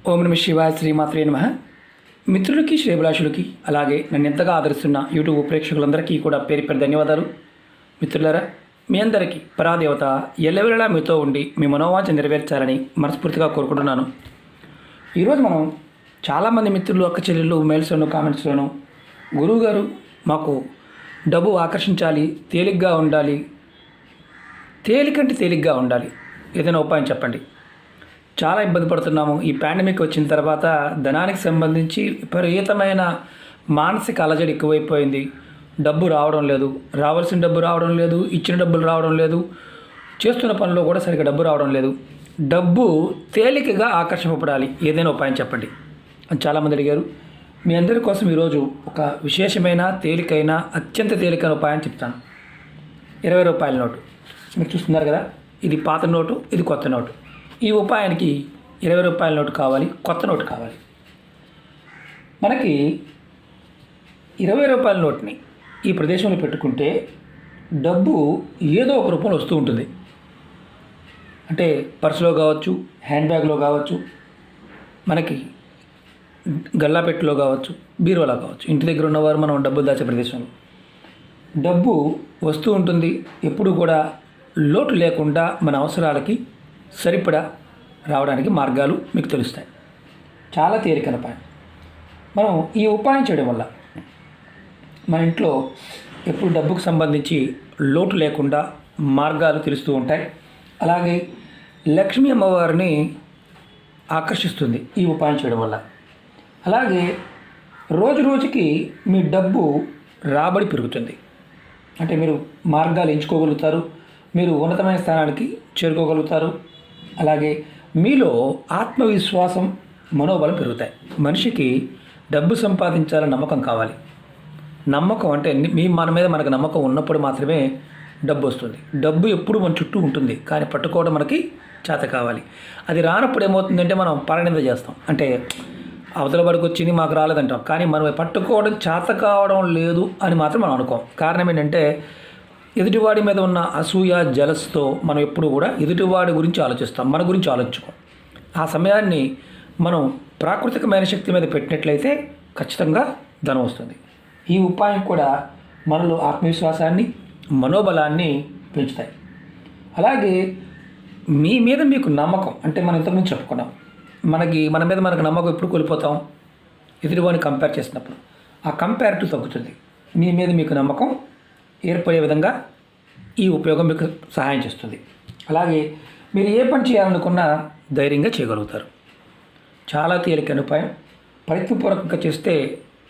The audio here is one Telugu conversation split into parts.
ఓం నమ శివాయ శ్రీమాత్రే నమః. మిత్రులకి శ్రేభిలాషులకి అలాగే నన్ను ఎంతగా ఆదరిస్తున్న యూట్యూబ్ ప్రేక్షకులందరికీ కూడా పేరు పేరు ధన్యవాదాలు. మిత్రులారా, మీ అందరికీ పరాదేవత ఎల్లవెల్లలా మీతో ఉండి మీ మనోవాంఛ నెరవేర్చాలని మనస్ఫూర్తిగా కోరుకుంటున్నాను. ఈరోజు మనం చాలామంది మిత్రులు, అక్క చెల్లెళ్ళు మెయిల్స్లోను కామెంట్స్లోను గురువుగారు మాకు డబ్బు ఆకర్షించాలి, తేలిగ్గా ఉండాలి, తేలికంటే తేలిగ్గా ఉండాలి, ఏదైనా ఉపాయం చెప్పండి. చాలా ఇబ్బంది పడుతున్నాము. ఈ పాండమిక్ వచ్చిన తర్వాత ధనానికి సంబంధించి విపరీతమైన మానసిక అలజడి ఎక్కువైపోయింది. డబ్బు రావడం లేదు, రావాల్సిన డబ్బు రావడం లేదు, ఇచ్చిన డబ్బులు రావడం లేదు, చేస్తున్న పనిలో కూడా సరిగ్గా డబ్బు రావడం లేదు. డబ్బు తేలికగా ఆకర్షింపబడాలి, ఏదైనా ఉపాయం చెప్పండి అని చాలామంది అడిగారు. మీ అందరి కోసం ఈరోజు ఒక విశేషమైన తేలికైన అత్యంత తేలికైన ఉపాయం చెప్తాను. 20 రూపాయల నోటు మీరు చూస్తున్నారు కదా, ఇది పాత నోటు, ఇది కొత్త నోటు. ఈ ఉపాయానికి 20 రూపాయల నోటు కావాలి, కొత్త నోటు కావాలి. మనకి 20 రూపాయల నోట్ని ఈ ప్రదేశంలో పెట్టుకుంటే డబ్బు ఏదో ఒక రూపంలో వస్తూ ఉంటుంది. అంటే పర్సులో కావచ్చు, హ్యాండ్ బ్యాగ్లో కావచ్చు, మనకి గల్లాపెట్టులో కావచ్చు, బీరువాలో కావచ్చు. ఇంటి దగ్గర ఉన్నవారు మనం డబ్బులు దాచే ప్రదేశంలో డబ్బు వస్తూ ఉంటుంది. ఎప్పుడు కూడా లోటు లేకుండా మన అవసరాలకి సరిపడా రావడానికి మార్గాలు మీకు తెలుస్తాయి. చాలా తేలికైన ఉపాయం. మనం ఈ ఉపాయం చేయడం వల్ల మన ఇంట్లో ఎప్పుడు డబ్బుకు సంబంధించి లోటు లేకుండా మార్గాలు తెలుస్తూ ఉంటాయి. అలాగే లక్ష్మీ అమ్మవారిని ఆకర్షిస్తుంది ఈ ఉపాయం చేయడం వల్ల. అలాగే రోజు రోజుకి మీ డబ్బు రాబడి పెరుగుతుంది. అంటే మీరు మార్గాలు ఎంచుకోగలుగుతారు, మీరు ఉన్నతమైన స్థానానికి చేరుకోగలుగుతారు. అలాగే మీలో ఆత్మవిశ్వాసం, మనోబలం పెరుగుతాయి. మనిషికి డబ్బు సంపాదించాలని నమ్మకం కావాలి. నమ్మకం అంటే మన మీద మనకు నమ్మకం ఉన్నప్పుడు మాత్రమే డబ్బు వస్తుంది. డబ్బు ఎప్పుడు మన చుట్టూ ఉంటుంది, కానీ పట్టుకోవడం మనకి చేత కావాలి. అది రానప్పుడు ఏమవుతుందంటే మనం పరనింద చేస్తాం. అంటే అవతల బడికి వచ్చింది మాకు రాలేదంటాం, కానీ మనం పట్టుకోవడం చేత కావడం లేదు అని మాత్రం మనం అనుకోం. కారణం ఏంటంటే ఎదుటివాడి మీద ఉన్న అసూయ, జలస్తో మనం ఎప్పుడు కూడా ఎదుటివాడి గురించి ఆలోచిస్తాం, మన గురించి ఆలోచించుకోం. ఆ సమయాన్ని మనం ప్రాకృతికమైన శక్తి మీద పెట్టినట్లయితే ఖచ్చితంగా ధనం వస్తుంది. ఈ ఉపాయం కూడా మనలో ఆత్మవిశ్వాసాన్ని, మనోబలాన్ని పెంచుతాయి. అలాగే మీ మీద మీకు నమ్మకం, అంటే మనం ఇంతకుముందు చెప్పుకున్నాం, మన మీద మనకు నమ్మకం ఎప్పుడు కోల్పోతాం? ఎదుటివాడిని కంపేర్ చేసినప్పుడు ఆ కంపారిటివ్ తగ్గుతుంది. మీ మీద మీకు నమ్మకం ఏర్పడే విధంగా ఈ ఉపయోగం మీకు సహాయం చేస్తుంది. అలాగే మీరు ఏ పని చేయాలనుకున్నా ధైర్యంగా చేయగలుగుతారు. చాలా తేలికైన ఉపాయం. ప్రయత్నపూర్వకంగా చేస్తే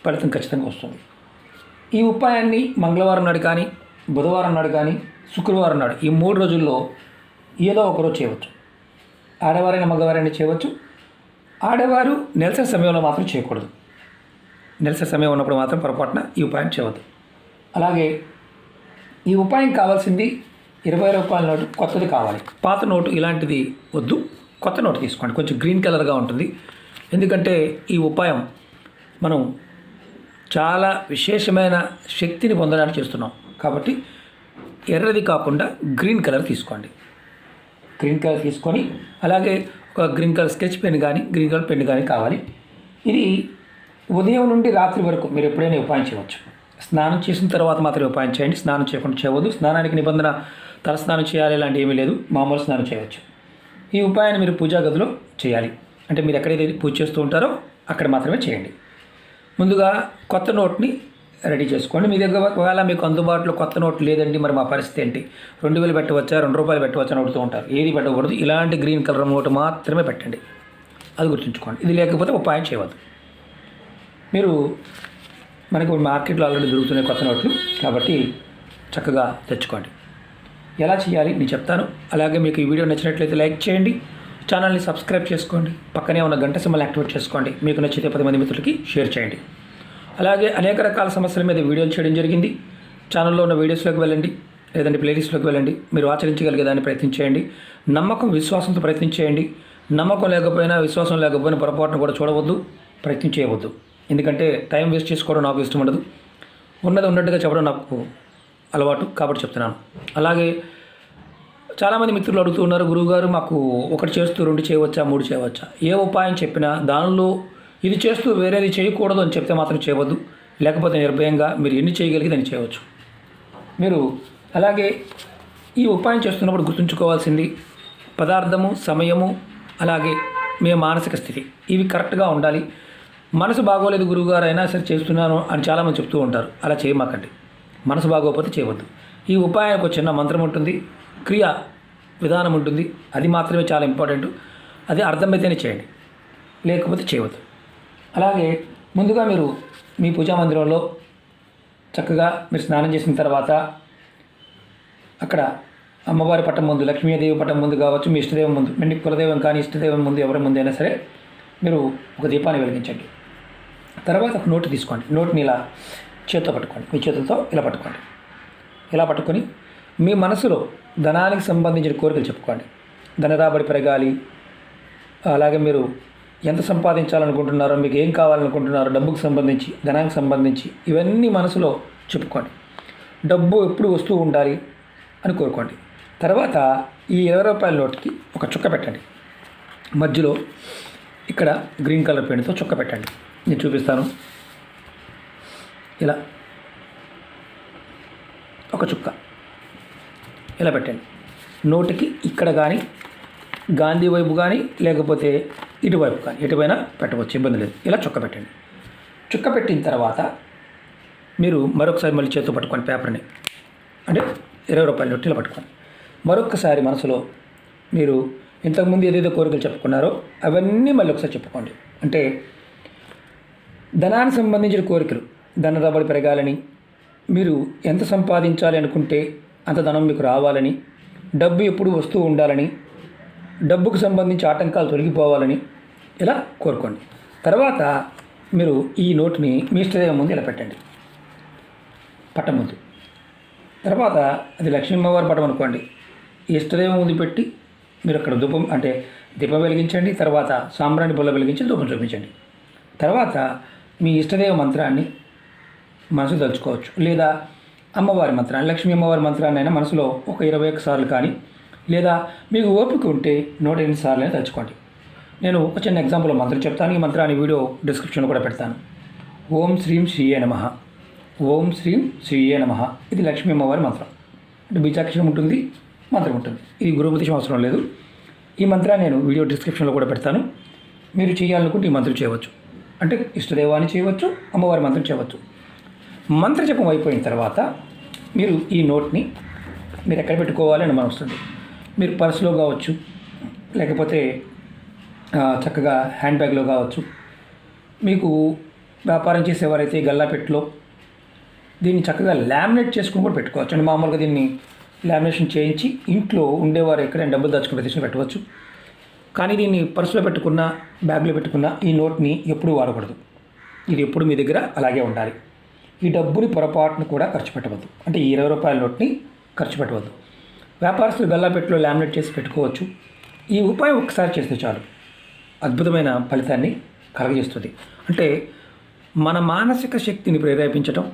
ఫలితం ఖచ్చితంగా వస్తుంది. ఈ ఉపాయాన్ని మంగళవారం నాడు కానీ, బుధవారం నాడు కానీ, శుక్రవారం నాడు, ఈ 3 రోజుల్లో ఏదో ఒకరోజు చేయవచ్చు. ఆడవారైనా మగవారైనా చేయవచ్చు. ఆడవారు నెలసరి సమయంలో మాత్రం చేయకూడదు. నెలసరి సమయం ఉన్నప్పుడు మాత్రం పొరపాటున ఈ ఉపాయం చేయవద్దు. అలాగే ఈ ఉపాయం కావాల్సింది 20 రూపాయల నోటు కొత్తది కావాలి. పాత నోటు ఇలాంటిది వద్దు, కొత్త నోటు తీసుకోండి. కొంచెం గ్రీన్ కలర్గా ఉంటుంది. ఎందుకంటే ఈ ఉపాయం మనం చాలా విశేషమైన శక్తిని పొందడానికి చేస్తున్నాం కాబట్టి ఎర్రది కాకుండా గ్రీన్ కలర్ తీసుకోండి. గ్రీన్ కలర్ తీసుకొని అలాగే ఒక గ్రీన్ కలర్ స్కెచ్ పెన్ కానీ, గ్రీన్ కలర్ పెన్ కానీ కావాలి. ఇది ఉదయం నుండి రాత్రి వరకు మీరు ఎప్పుడైనా ఉపాయం చేయవచ్చు. స్నానం చేసిన తర్వాత మాత్రమే ఉపాయం చేయండి. స్నానం చేయకుండా చేయవద్దు. స్నానానికి నిబంధన తలస్నానం చేయాలి, ఇలాంటి ఏమీ లేదు. మామూలు స్నానం చేయవచ్చు. ఈ ఉపాయాన్ని మీరు పూజా గదిలో చేయాలి. అంటే మీరు ఎక్కడైతే పూజ చేస్తూ ఉంటారో అక్కడ మాత్రమే చేయండి. ముందుగా కొత్త నోట్ని రెడీ చేసుకోండి. మీ దగ్గర ఒకవేళ మీకు అందుబాటులో కొత్త నోట్ లేదండి, మరి మా పరిస్థితి ఏంటి? 2000 పెట్టవచ్చా, 2 రూపాయలు పెట్టవచ్చా అని అడుగుతూ ఉంటారు. ఏది పెట్టకూడదు. ఇలాంటి గ్రీన్ కలర్ నోటు మాత్రమే పెట్టండి. అది గుర్తుంచుకోండి. ఇది లేకపోతే ఉపాయం చేయవద్దు. మీరు మనకు మార్కెట్లో ఆల్రెడీ దొరుకుతున్నాయి కొత్త నోట్లు, కాబట్టి చక్కగా తెచ్చుకోండి. ఎలా చేయాలి నేను చెప్తాను. అలాగే మీకు ఈ వీడియో నచ్చినట్లయితే లైక్ చేయండి, ఛానల్ని సబ్స్క్రైబ్ చేసుకోండి, పక్కనే ఉన్న గంట సింబల్ యాక్టివేట్ చేసుకోండి. మీకు నచ్చితే 10 మంది మిత్రులకి షేర్ చేయండి. అలాగే అనేక రకాల సమస్యల మీద వీడియోలు చేయడం జరిగింది. ఛానల్లో ఉన్న వీడియోస్లోకి వెళ్ళండి, లేదంటే ప్లేలిస్ట్లోకి వెళ్ళండి. మీరు ఆచరించగలిగేదాన్ని ప్రయత్నం చేయండి. నమ్మకం, విశ్వాసంతో ప్రయత్నం చేయండి. నమ్మకం లేకపోయినా, విశ్వాసం లేకపోయినా పొరపాటును కూడా చూడవద్దు, ప్రయత్నం చేయవద్దు. ఎందుకంటే టైం వేస్ట్ చేసుకోవడం నాకు ఇష్టం ఉండదు. ఉన్నది ఉన్నట్టుగా చెప్పడం నాకు అలవాటు, కాబట్టి చెప్తున్నాను. అలాగే చాలామంది మిత్రులు అడుగుతూ ఉన్నారు, గురువుగారు మాకు ఒకటి చేస్తూ 2 చేయవచ్చా, 3 చేయవచ్చా? ఏ ఉపాయం చెప్పినా దానిలో ఇది చేస్తూ వేరేది చేయకూడదు అని చెప్తే మాత్రం చేయవద్దు. లేకపోతే నిర్భయంగా మీరు ఎన్ని చేయగలిగి దాన్ని చేయవచ్చు. మీరు అలాగే ఈ ఉపాయం చేస్తున్నప్పుడు గుర్తుంచుకోవాల్సింది పదార్థము, సమయము, అలాగే మీ మానసిక స్థితి ఇవి కరెక్ట్గా ఉండాలి. మనసు బాగోలేదు గురువుగారు అయినా సరే చేస్తున్నాను అని చాలామంది చెప్తూ ఉంటారు. అలా చేయమాకండి. మనసు బాగోకపోతే చేయవద్దు. ఈ ఉపాయానికి ఒక చిన్న మంత్రం ఉంటుంది, క్రియా విధానం ఉంటుంది. అది మాత్రమే చాలా ఇంపార్టెంట్. అది అర్థమైతేనే చేయండి, లేకపోతే చేయవద్దు. అలాగే ముందుగా మీరు మీ పూజా మందిరంలో చక్కగా మీరు స్నానం చేసిన తర్వాత అక్కడ అమ్మవారి పట్టం ముందు, లక్ష్మీదేవి పట్టం ముందు కావచ్చు, మీ ఇష్టదైవం ముందు, మీ కులదైవం కానీ ఇష్టదైవం ముందు ఎవరి ముందు అయినా సరే మీరు ఒక దీపాన్ని వెలిగించండి. తర్వాత ఒక నోటు తీసుకోండి. నోటుని ఇలా చేత్తో పట్టుకోండి. మీ చేతులతో ఇలా పట్టుకోండి. ఇలా పట్టుకొని మీ మనసులో ధనానికి సంబంధించిన కోరికలు చెప్పుకోండి. ధన రాబడి పెరగాలి, అలాగే మీరు ఎంత సంపాదించాలనుకుంటున్నారో, మీకు ఏం కావాలనుకుంటున్నారో, డబ్బుకు సంబంధించి, ధనానికి సంబంధించి ఇవన్నీ మనసులో చెప్పుకోండి. డబ్బు ఎప్పుడు వస్తూ ఉండాలి అని కోరుకోండి. తర్వాత ఈ 20 రూపాయల నోట్కి ఒక చుక్క పెట్టండి. మధ్యలో ఇక్కడ గ్రీన్ కలర్ పెన్తో చుక్క పెట్టండి. నేను చూపిస్తాను. ఇలా ఒక చుక్క ఇలా పెట్టండి. నోటికి ఇక్కడ కానీ, గాంధీ వైపు కానీ, లేకపోతే ఇటువైపు కానీ, ఎటువైనా పెట్టవచ్చు, ఇబ్బంది లేదు. ఇలా చుక్క పెట్టండి. చుక్క పెట్టిన తర్వాత మీరు మరొకసారి మళ్ళీ చేతితో పట్టుకోండి పేపర్ని. అంటే 20 రూపాయల నోట్ ఇలా పట్టుకోండి. మరొకసారి మనసులో మీరు ఇంతకుముందు ఏదైతే కోరికలు చెప్పుకున్నారో అవన్నీ మళ్ళీ ఒకసారి చెప్పుకోండి. అంటే ధనానికి సంబంధించిన కోరికలు, ధన రాబడి పెరగాలని, మీరు ఎంత సంపాదించాలి అనుకుంటే అంత ధనం మీకు రావాలని, డబ్బు ఎప్పుడు వస్తూ ఉండాలని, డబ్బుకు సంబంధించి ఆటంకాలు తొలగిపోవాలని ఇలా కోరుకోండి. తర్వాత మీరు ఈ నోట్ని మీ ఇష్టదైవం ముందు ఇలా పెట్టండి, పట్టం ముందు. తర్వాత అది లక్ష్మీమ్మవారి పటం అనుకోండి. ఈ ఇష్టదైవం ముందు పెట్టి మీరు అక్కడ దీపం వెలిగించండి. తర్వాత సాంబ్రాణి బొల్ల వెలిగించి ధూపం చూపించండి. తర్వాత మీ ఇష్టదైవ మంత్రాన్ని మనసు తలుచుకోవచ్చు, లేదా అమ్మవారి మంత్రాన్ని, లక్ష్మీ అమ్మవారి మంత్రాన్ని అయినా మనసులో ఒక 21 సార్లు కానీ, లేదా మీకు ఓపిక ఉంటే 108 సార్లు అయినా తలుచుకోండి. నేను ఒక చిన్న ఎగ్జాంపుల్ మంత్రం చెప్తాను. ఈ మంత్రాన్ని వీడియో డిస్క్రిప్షన్లో కూడా పెడతాను. ఓం శ్రీం శ్రీయే నమః. ఓం శ్రీం శ్రీయే నమః. ఇది లక్ష్మీ అమ్మవారి మంత్రం. అంటే బీజాక్షరం ఉంటుంది, మంత్రం ఉంటుంది. ఇది గురుపదేశం అవసరం లేదు. ఈ మంత్రాన్ని నేను వీడియో డిస్క్రిప్షన్లో కూడా పెడతాను. మీరు చేయాలనుకుంటే ఈ మంత్రం చేయవచ్చు. అంటే ఇష్టదైవాన్ని చేయవచ్చు, అమ్మవారి మంత్రం చేయవచ్చు. మంత్రజపం అయిపోయిన తర్వాత మీరు ఈ నోట్ని మీరు ఎక్కడ పెట్టుకోవాలని మనం వస్తుంది. మీరు పర్సులో కావచ్చు, లేకపోతే చక్కగా హ్యాండ్ బ్యాగ్లో కావచ్చు. మీకు వ్యాపారం చేసేవారైతే గల్లాపెట్టులో దీన్ని చక్కగా లామినేట్ చేసుకుని కూడా పెట్టుకోవచ్చు. అంటే మామూలుగా దీన్ని లామినేషన్ చేయించి ఇంట్లో ఉండేవారు ఎక్కడైనా డబ్బులు దాచుకుని తీసుకుని పెట్టవచ్చు. కానీ దీన్ని పర్సులో పెట్టుకున్న, బ్యాగ్లో పెట్టుకున్న ఈ నోట్ని ఎప్పుడూ వాడకూడదు. ఇది ఎప్పుడు మీ దగ్గర అలాగే ఉండాలి. ఈ డబ్బుని పొరపాటును కూడా ఖర్చు పెట్టవద్దు. అంటే ఈ 20 రూపాయల నోట్ని ఖర్చు పెట్టవద్దు. వ్యాపారస్తులు గల్లాపెట్టులో లామినేట్ చేసి పెట్టుకోవచ్చు. ఈ ఉపాయం ఒక్కసారి చేస్తే చాలు, అద్భుతమైన ఫలితాన్ని కలగజేస్తుంది. అంటే మన మానసిక శక్తిని ప్రేరేపించటం,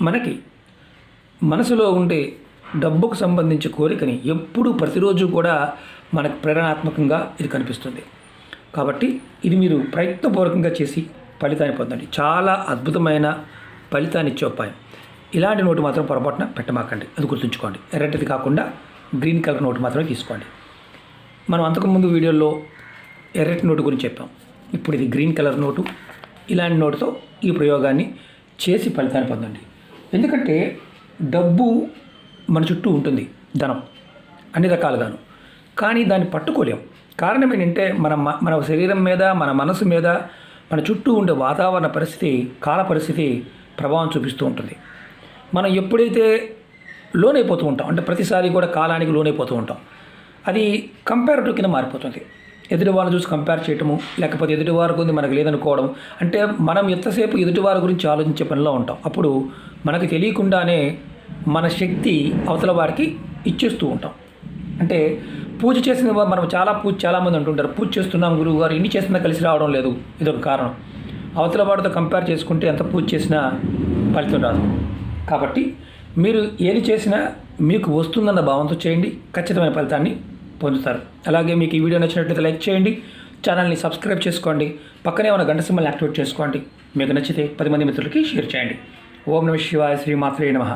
మనకి మనసులో ఉండే డబ్బుకు సంబంధించి కోరికని ఎప్పుడూ ప్రతిరోజు కూడా మనకు ప్రేరణాత్మకంగా ఇది కనిపిస్తుంది. కాబట్టి ఇది మీరు ప్రయత్నపూర్వకంగా చేసి ఫలితాన్ని పొందండి. చాలా అద్భుతమైన ఫలితాన్ని ఇచ్చే ఉపాయం. ఇలాంటి నోటు మాత్రం పొరపాటున పెట్టమాకండి, అది గుర్తుంచుకోండి. ఎర్రటిది కాకుండా గ్రీన్ కలర్ నోటు మాత్రమే తీసుకోండి. మనం అంతకుముందు వీడియోలో ఎర్రటి నోటు గురించి చెప్పాం. ఇప్పుడు ఇది గ్రీన్ కలర్ నోటు. ఇలాంటి నోటుతో ఈ ప్రయోగాన్ని చేసి ఫలితాన్ని పొందండి. ఎందుకంటే డబ్బు మన చుట్టూ ఉంటుంది, ధనం అన్ని రకాలుగాను. కానీ దాన్ని పట్టుకోలేం. కారణం ఏంటంటే మన శరీరం మీద, మన మనసు మీద, మన చుట్టూ ఉండే వాతావరణ పరిస్థితి, కాల పరిస్థితి ప్రభావం చూపిస్తూ ఉంటుంది. మనం ఎప్పుడైతే లోనైపోతూ ఉంటాం, అంటే ప్రతిసారి కూడా కాలానికి లోనైపోతూ ఉంటాం, అది కంపారిటివ్ కింద మారిపోతుంది. ఎదుటి వాళ్ళని చూసి కంపేర్ చేయటము, లేకపోతే ఎదుటివారి గురించి మనకు లేదనుకోవడం. అంటే మనం ఎంతసేపు ఎదుటివారి గురించి ఆలోచించే పనిలో ఉంటాం. అప్పుడు మనకు తెలియకుండానే మన శక్తి అవతల వారికి ఇచ్చేస్తూ ఉంటాం. అంటే పూజ చేసిన మనం చాలామంది అంటుంటారు, పూజ చేస్తున్నాం గురువు గారు, ఇన్ని చేసినా కలిసి రావడం లేదు. ఇదొక కారణం. అవతల వాడితో కంపేర్ చేసుకుంటే ఎంత పూజ చేసినా ఫలితం రాదు. కాబట్టి మీరు ఏది చేసినా మీకు వస్తుందన్న భావంతో చేయండి, ఖచ్చితమైన ఫలితాన్ని పొందుతారు. అలాగే మీకు ఈ వీడియో నచ్చినట్లయితే లైక్ చేయండి, ఛానల్ని సబ్స్క్రైబ్ చేసుకోండి, పక్కనే ఉన్న గంట సింబల్ని యాక్టివేట్ చేసుకోండి. మీకు నచ్చితే 10 మంది మిత్రులకి షేర్ చేయండి. ఓం నమః శివాయ, శ్రీమాత్రే నమః.